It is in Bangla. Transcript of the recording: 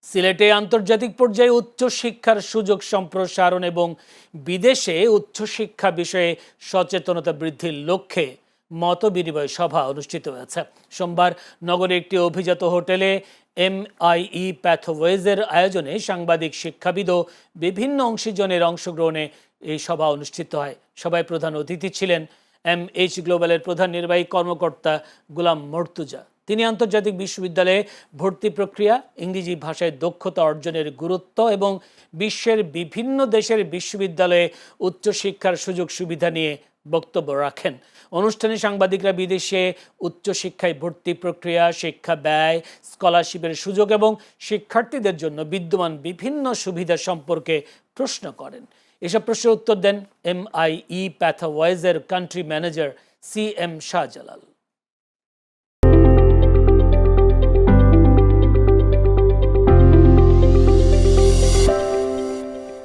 সিলেটে আন্তর্জাতিক পর্যায়ে উচ্চশিক্ষার সুযোগ সম্প্রসারণ এবং বিদেশে উচ্চশিক্ষা বিষয়ে সচেতনতা বৃদ্ধির লক্ষ্যে মতবিনিময় সভা অনুষ্ঠিত হয়েছে। সোমবার নগরে একটি অভিজাত হোটেলে MIE প্যাথওয়েজের আয়োজনে সাংবাদিক, শিক্ষাবিদ ও বিভিন্ন অংশীজনের অংশগ্রহণে এই সভা অনুষ্ঠিত হয়। সভায় প্রধান অতিথি ছিলেন MH গ্লোবালের প্রধান নির্বাহী কর্মকর্তা গোলাম মর্তুজা। তিনি আন্তর্জাতিক বিশ্ববিদ্যালয়ে ভর্তি প্রক্রিয়া, ইংরেজি ভাষায় দক্ষতা অর্জনের গুরুত্ব এবং বিশ্বের বিভিন্ন দেশের বিশ্ববিদ্যালয়ে উচ্চশিক্ষার সুযোগ সুবিধা নিয়ে বক্তব্য রাখেন। অনুষ্ঠানে সাংবাদিকরা বিদেশে উচ্চশিক্ষায় ভর্তি প্রক্রিয়া, শিক্ষা ব্যয়, স্কলারশিপের সুযোগ এবং শিক্ষার্থীদের জন্য বিদ্যমান বিভিন্ন সুবিধা সম্পর্কে প্রশ্ন করেন। এসব প্রশ্নের উত্তর দেন MIE প্যাথওয়েজের কান্ট্রি ম্যানেজার CM শাহজালাল।